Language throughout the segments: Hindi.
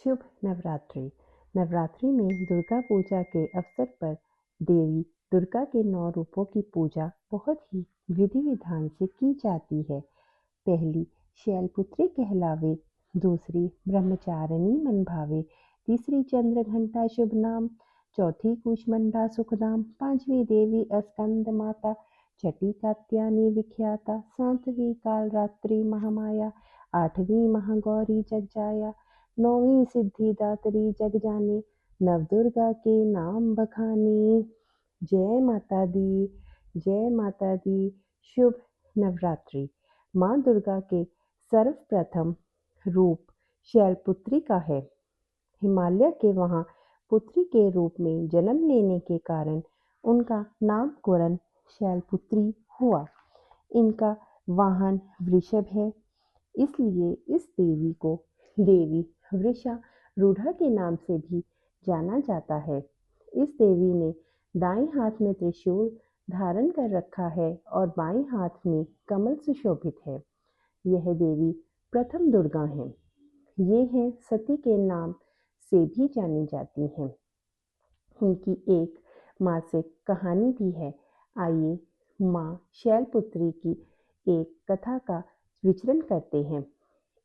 शुभ नवरात्रि। नवरात्रि में दुर्गा पूजा के अवसर पर देवी दुर्गा के 9 रूपों की पूजा बहुत ही विधि विधान से की जाती है। पहली शैलपुत्री कहलावे, दूसरी ब्रह्मचारिणी मन भावे, तीसरी चंद्रघंटा शुभ नाम, चौथी कूष्मांडा सुखदाम, पांचवी देवी स्कंद माता, छठी कात्यायनी विख्याता, सातवीं कालरात्रि महामाया, आठवीं महागौरी जगजाया, नौवीं सिद्धिदात्री जग जाने, नवदुर्गा के नाम बखाने। जय माता दी, जय माता दी। शुभ नवरात्रि। माँ दुर्गा के सर्वप्रथम रूप शैलपुत्री का है। हिमालय के वहाँ पुत्री के रूप में जन्म लेने के कारण उनका नामकरण शैलपुत्री हुआ। इनका वाहन वृषभ है, इसलिए इस देवी को देवी वृषारूढ़ा के नाम से भी जाना जाता है। इस देवी ने दाएं हाथ में त्रिशूल धारण कर रखा है और बाएं हाथ में कमल सुशोभित है। यह देवी प्रथम दुर्गा है। ये हैं सती के नाम से भी जानी जाती हैं। उनकी एक मासिक कहानी भी है। आइए माँ शैलपुत्री की एक कथा का विचरण करते हैं।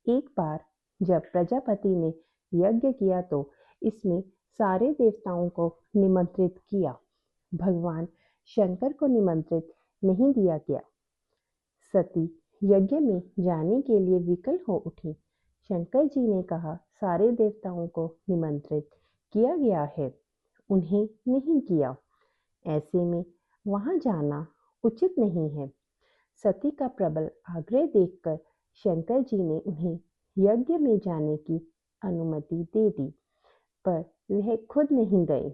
एक बार जब प्रजापति ने यज्ञ किया तो इसमें सारे देवताओं को निमंत्रित किया। भगवान शंकर को निमंत्रित नहीं दिया गया। सती यज्ञ में जाने के लिए विकल हो उठी। शंकर जी ने कहा, सारे देवताओं को निमंत्रित किया गया है, उन्हें नहीं किया। ऐसे में वहां जाना उचित नहीं है। सती का प्रबल आग्रह देखकर शंकर जी ने उन्हें यज्ञ में जाने की अनुमति दे दी, पर वह खुद नहीं गए।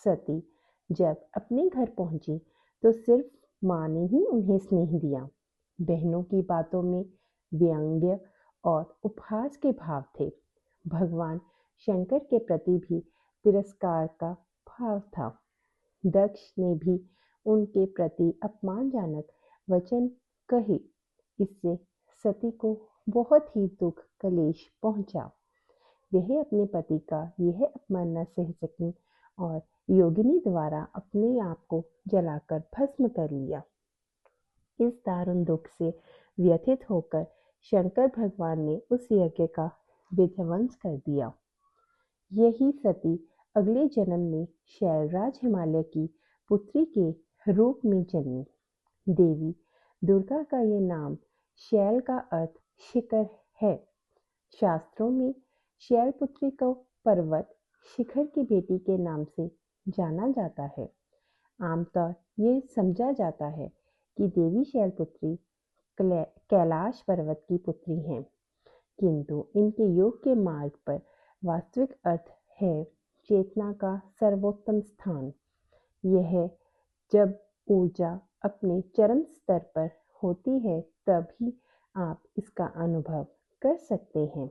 सती जब अपने घर पहुंची तो सिर्फ माँ ने ही उन्हें स्नेह दिया। बहनों की बातों में व्यंग्य और उपहास के भाव थे। भगवान शंकर के प्रति भी तिरस्कार का भाव था। दक्ष ने भी उनके प्रति अपमानजनक वचन कहे। इससे सती को बहुत ही दुख कलेश पहुंचा। वह अपने पति का यह अपमान न सह सकी और योगिनी द्वारा अपने आप को जलाकर भस्म कर लिया। इस दारुण दुख से व्यथित होकर शंकर भगवान ने उस यज्ञ का विध्वंस कर दिया। यही सती अगले जन्म में शैलराज हिमालय की पुत्री के रूप में जन्मी। देवी दुर्गा का ये नाम शैल का अर्थ शिखर है। शास्त्रों में शैलपुत्री को पर्वत शिखर की बेटी के नाम से जाना जाता है। आमतौर ये समझा जाता है कि देवी शैलपुत्री कैलाश पर्वत की पुत्री हैं, किंतु इनके योग के मार्ग पर वास्तविक अर्थ है चेतना का सर्वोत्तम स्थान। यह जब ऊर्जा अपने चरम स्तर पर होती है तभी आप इसका अनुभव कर सकते हैं।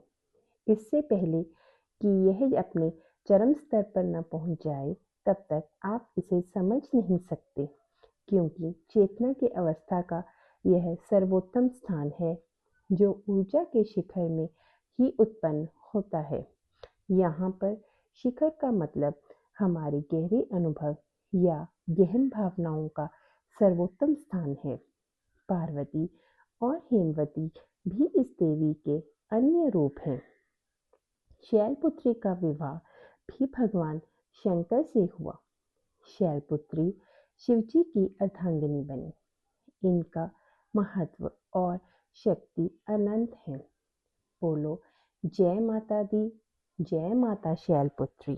इससे पहले कि यह अपने चरम स्तर पर न पहुंच जाए तब तक आप इसे समझ नहीं सकते, क्योंकि चेतना की अवस्था का यह सर्वोत्तम स्थान है जो ऊर्जा के शिखर में ही उत्पन्न होता है। यहाँ पर शिखर का मतलब हमारे गहरे अनुभव या गहन भावनाओं का सर्वोत्तम स्थान है। पार्वती और हेमवती भी इस देवी के अन्य रूप हैं। शैलपुत्री का विवाह भी भगवान शंकर से हुआ। शैलपुत्री शिवजी की अर्धांगिनी बनी। इनका महत्व और शक्ति अनंत है। बोलो जय माता दी, जय माता शैलपुत्री।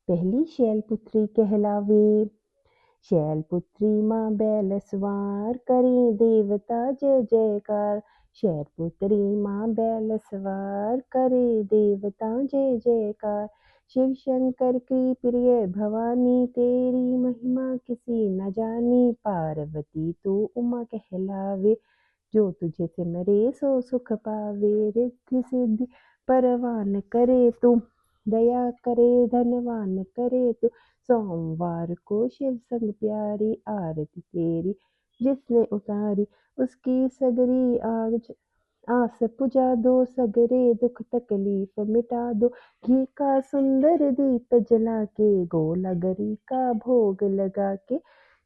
पहली शैलपुत्री कहलावे, शैलपुत्री माँ बैल सवार, करे देवता जय जयकार। शैलपुत्री माँ बैल सवार, करे देवता जय जयकार। शिव शंकर की प्रिय भवानी, तेरी महिमा किसी न जानी। पार्वती तू उमा कहलावे, जो तुझे सिमरे सो सुख पावे। रिद्धि सिद्धि परवान करे तू, दया करे धनवान करे तू। सोमवार को शिव संग प्यारी, आरती तेरी जिसने उतारी उसकी सगरी आग आस पुजा दो सगरे दुख तकलीफ मिटा दो, घी का सुंदर दीप जला के गोला गरी का भोग लगा के,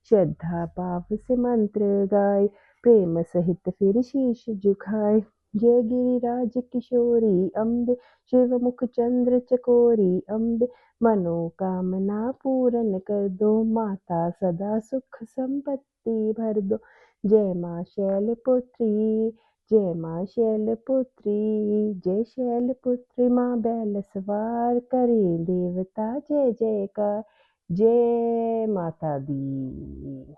श्रद्धा भाव से मंत्र गाए, प्रेम सहित फिर शीश झुकाए। जय गिरिराज किशोरी अम्बे, शिव मुख चंद्र चकोरी अम्बे, मनोकामना पूर्ण कर दो माता, सदा सुख संपत्ति भर दो। जय माँ शैलपुत्री, जय माँ शैलपुत्री, जय शैलपुत्री माँ बैल सवार, करे देवता जय जयकार, जय माता दी।